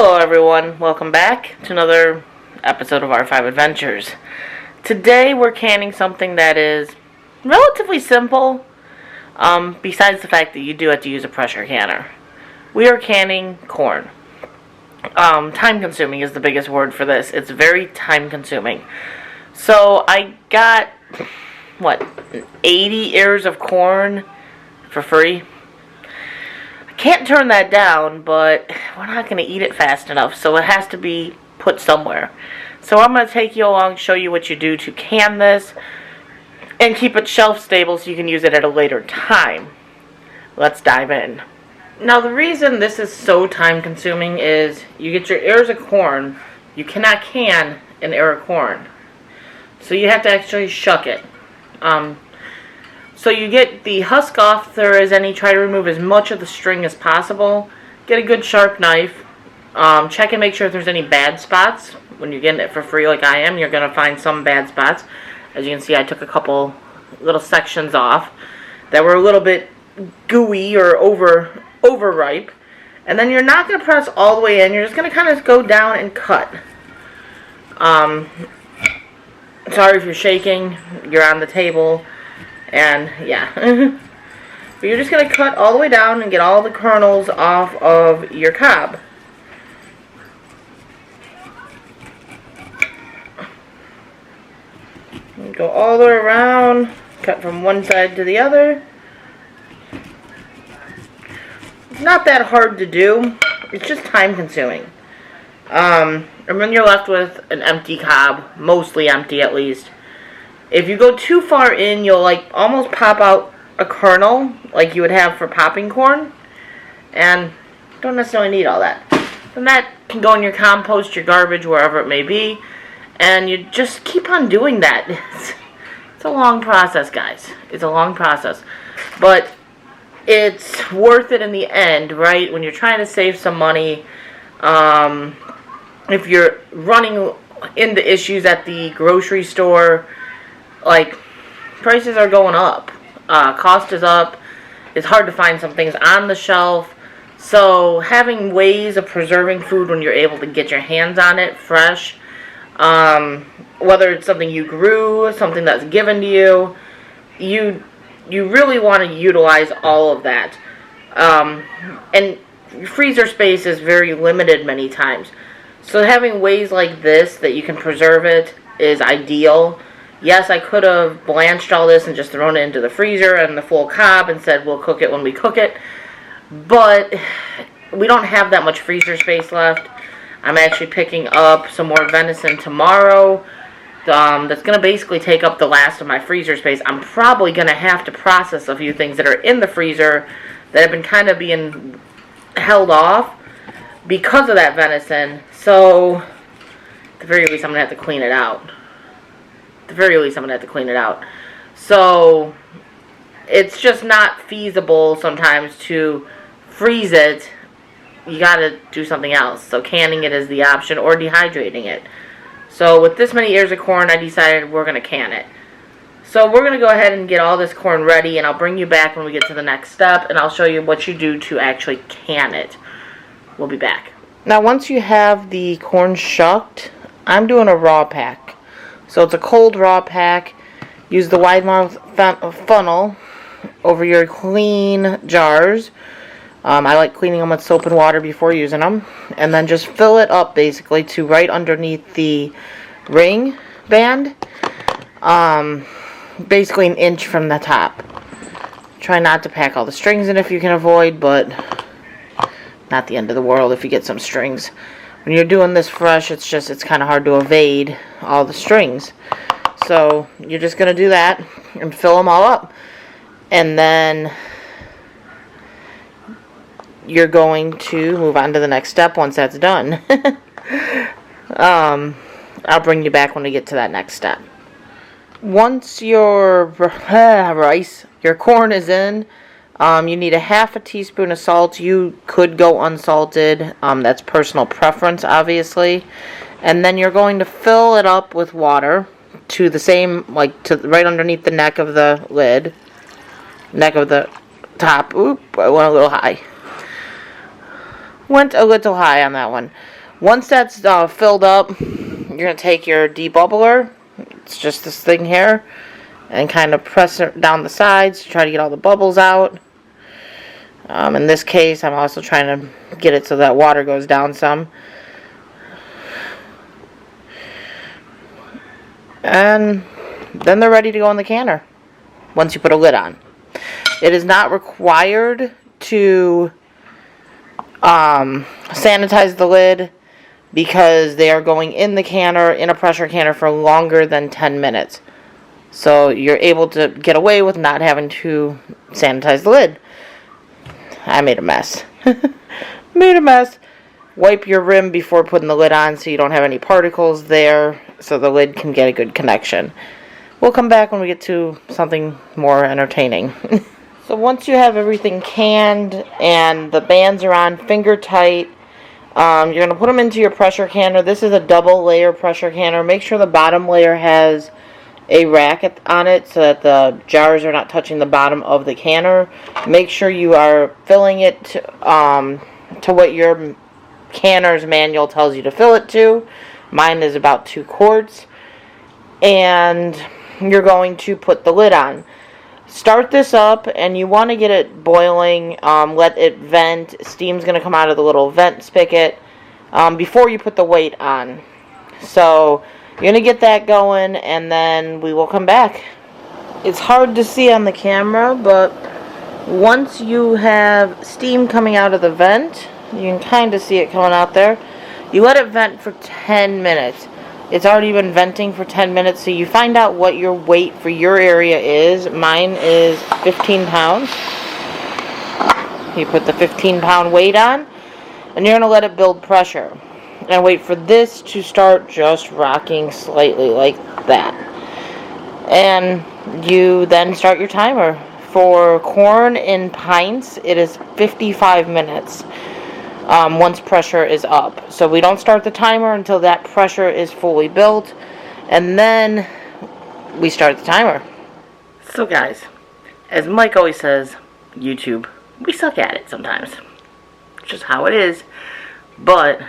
Hello everyone, welcome back to another episode of our 5 Adventures. Today we're canning something that is relatively simple, besides the fact that you do have to use a pressure canner. We are canning corn. Time consuming is the biggest word for this. It's very time consuming. So I got, 80 ears of corn for free. Can't turn that down, but we're not going to eat it fast enough, so it has to be put somewhere. So I'm going to take you along, show you what you do to can this, and keep it shelf stable so you can use it at a later time. Let's dive in. Now the reason this is so time consuming is you get your ears of corn. You cannot can an ear of corn, so you have to actually shuck it. So you get the husk off if there is any. Try to remove as much of the string as possible. Get a good sharp knife. Check and make sure if there's any bad spots. When you're getting it for free like I am, you're going to find some bad spots. As you can see, I took a couple little sections off that were a little bit gooey or overripe. And then you're not going to press all the way in. You're just going to kind of go down and cut. Sorry if you're shaking. You're on the table. And yeah, but you're just going to cut all the way down and get all the kernels off of your cob. And go all the way around, cut from one side to the other. It's not that hard to do, it's just time consuming. And then you're left with an empty cob, mostly empty at least. If you go too far in, you'll almost pop out a kernel like you would have for popping corn, and don't necessarily need all that. And that can go in your compost, your garbage, wherever it may be, and you just keep on doing that. It's a long process, guys. It's a long process, but it's worth it in the end, right? When you're trying to save some money, if you're running into issues at the grocery store, prices are going up. Cost is up. It's hard to find some things on the shelf. So having ways of preserving food when you're able to get your hands on it fresh, whether it's something you grew, something that's given to you, you really want to utilize all of that. And freezer space is very limited many times. So having ways like this that you can preserve it is ideal. Yes, I could have blanched all this and just thrown it into the freezer and the full cob and said we'll cook it when we cook it. But we don't have that much freezer space left. I'm actually picking up some more venison tomorrow. That's going to basically take up the last of my freezer space. I'm probably going to have to process a few things that are in the freezer that have been kind of being held off because of that venison. So, at the very least, I'm going to have to clean it out. So it's just not feasible sometimes to freeze it. You gotta do something else. So canning it is the option, or dehydrating it. So with this many ears of corn, I decided we're gonna can it. So we're gonna go ahead and get all this corn ready, and I'll bring you back when we get to the next step, and I'll show you what you do to actually can it. We'll be back. Now once you have the corn shucked, I'm doing a raw pack. So it's a cold raw pack. Use the wide mouth funnel over your clean jars. I like cleaning them with soap and water before using them. And then just fill it up basically to right underneath the ring band. Basically an inch from the top. Try not to pack all the strings in if you can avoid, but not the end of the world if you get some strings. When you're doing this fresh, it's kind of hard to evade all the strings. So you're just going to do that and fill them all up. And then you're going to move on to the next step once that's done. I'll bring you back when we get to that next step. Once your your corn is in, you need a half a teaspoon of salt. You could go unsalted. That's personal preference, obviously. And then you're going to fill it up with water to the same, to right underneath the neck of the lid. Neck of the top. Oop, I went a little high. went a little high on that one. Once that's filled up, you're going to take your debubbler, it's just this thing here, and kind of press it down the sides to try to get all the bubbles out. In this case, I'm also trying to get it so that water goes down some. And then they're ready to go in the canner once you put a lid on. It is not required to sanitize the lid because they are going in the canner, in a pressure canner, for longer than 10 minutes. So you're able to get away with not having to sanitize the lid. I made a mess. Made a mess. Wipe your rim before putting the lid on so you don't have any particles there, so the lid can get a good connection. We'll come back when we get to something more entertaining. So once you have everything canned and the bands are on finger tight, you're going to put them into your pressure canner. This is a double layer pressure canner. Make sure the bottom layer has a rack on it so that the jars are not touching the bottom of the canner. Make sure you are filling it to what your canner's manual tells you to fill it to. Mine is about 2 quarts. And you're going to put the lid on. Start this up, and you want to get it boiling. Let it vent. Steam's going to come out of the little vent spigot before you put the weight on. So you're going to get that going, and then we will come back. It's hard to see on the camera, but once you have steam coming out of the vent, you can kind of see it coming out there. You let it vent for 10 minutes. It's already been venting for 10 minutes, so you find out what your weight for your area is. Mine is 15 pounds. You put the 15-pound weight on, and you're going to let it build pressure. And wait for this to start just rocking slightly like that. And you then start your timer. For corn in pints, it is 55 minutes. Once pressure is up. So we don't start the timer until that pressure is fully built, and then we start the timer. So guys, as Mike always says, YouTube, we suck at it sometimes. It's just how it is. But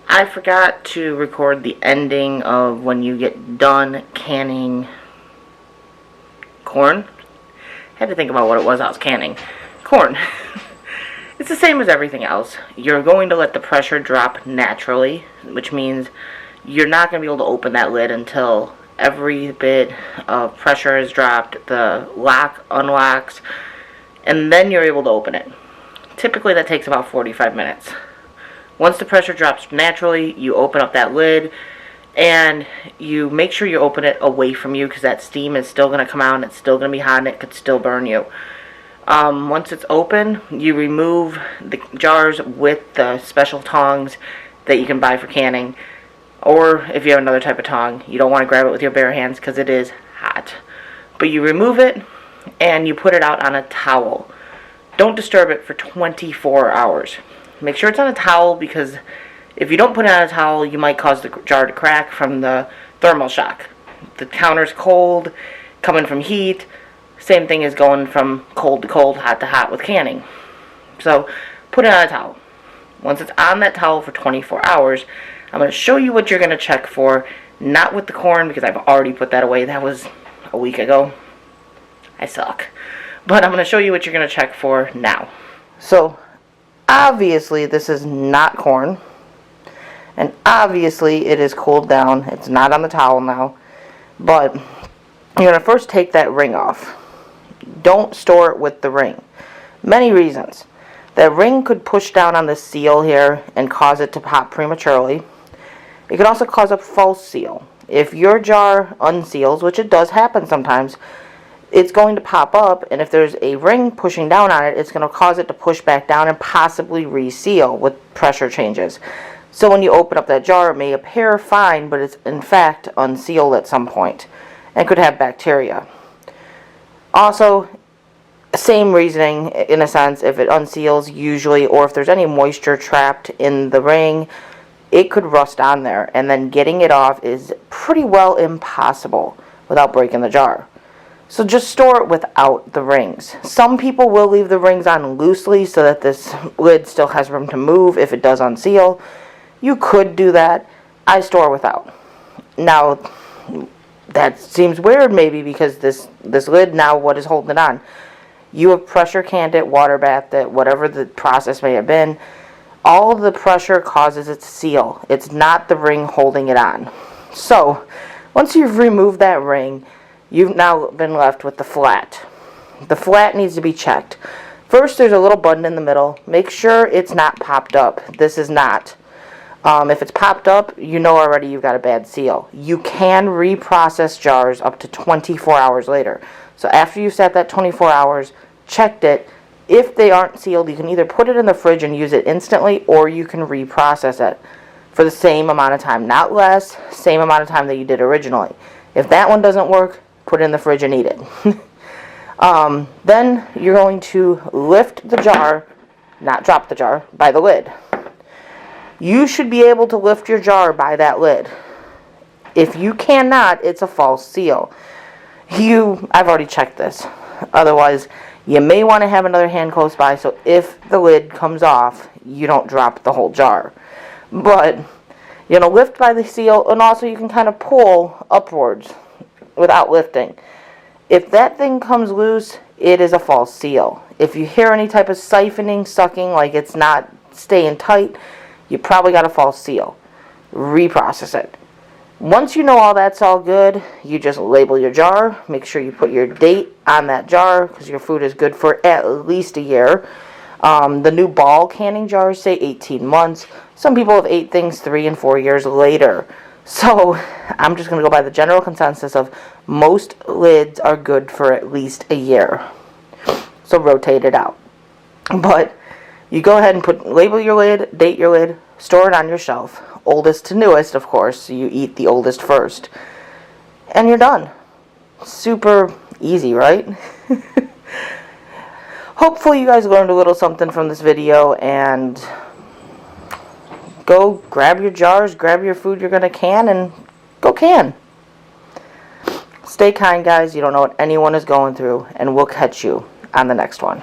I forgot to record the ending of when you get done canning corn. I had to think about what it was I was canning. Corn. It's the same as everything else. You're going to let the pressure drop naturally, which means you're not going to be able to open that lid until every bit of pressure is dropped, the lock unlocks, and then you're able to open it. Typically that takes about 45 minutes. Once the pressure drops naturally, you open up that lid, and you make sure you open it away from you because that steam is still going to come out and it's still going to be hot and it could still burn you. Once it's open, you remove the jars with the special tongs that you can buy for canning. Or if you have another type of tong, you don't want to grab it with your bare hands because it is hot. But you remove it and you put it out on a towel. Don't disturb it for 24 hours. Make sure it's on a towel because if you don't put it on a towel, you might cause the jar to crack from the thermal shock. The counter's cold, coming from heat. Same thing as going from cold to cold, hot to hot with canning. So put it on a towel. Once it's on that towel for 24 hours, I'm going to show you what you're going to check for. Not with the corn because I've already put that away. That was a week ago. I suck. But I'm going to show you what you're going to check for now. So obviously this is not corn. And obviously it is cooled down. It's not on the towel now. But you're going to first take that ring off. Don't store it with the ring. Many reasons. That ring could push down on the seal here and cause it to pop prematurely. It could also cause a false seal. If your jar unseals, which it does happen sometimes, it's going to pop up, and if there's a ring pushing down on it, it's going to cause it to push back down and possibly reseal with pressure changes. So when you open up that jar, it may appear fine, but it's in fact unsealed at some point and could have bacteria. Also, same reasoning in a sense, if it unseals usually, or if there's any moisture trapped in the ring, it could rust on there, and then getting it off is pretty well impossible without breaking the jar. So just store it without the rings. Some people will leave the rings on loosely so that this lid still has room to move if it does unseal. You could do that. I store without. Now, that seems weird maybe because this lid, now what is holding it on? You have pressure canned it, water bathed it, whatever the process may have been. All of the pressure causes it to seal. It's not the ring holding it on. So, once you've removed that ring, you've now been left with the flat. The flat needs to be checked. First, there's a little button in the middle. Make sure it's not popped up. This is not. If it's popped up, you know already you've got a bad seal. You can reprocess jars up to 24 hours later. So after you've sat that 24 hours, checked it, if they aren't sealed, you can either put it in the fridge and use it instantly, or you can reprocess it for the same amount of time. Not less, same amount of time that you did originally. If that one doesn't work, put it in the fridge and eat it. Then you're going to lift the jar, not drop the jar, by the lid. You should be able to lift your jar by that lid. If you cannot, it's a false seal. I've already checked this. Otherwise, you may want to have another hand close by so if the lid comes off, you don't drop the whole jar. But, lift by the seal, and also you can kind of pull upwards without lifting. If that thing comes loose, it is a false seal. If you hear any type of siphoning, sucking, like it's not staying tight, you probably got a false seal. Reprocess it. Once you know all that's all good, you just label your jar. Make sure you put your date on that jar because your food is good for at least a year. The new ball canning jars say 18 months. Some people have ate things 3 and 4 years later. So I'm just going to go by the general consensus of most lids are good for at least a year. So rotate it out. But you go ahead and label your lid, date your lid, store it on your shelf. Oldest to newest, of course, so you eat the oldest first. And you're done. Super easy, right? Hopefully you guys learned a little something from this video, and go grab your jars, grab your food you're going to can, and go can. Stay kind, guys. You don't know what anyone is going through, and we'll catch you on the next one.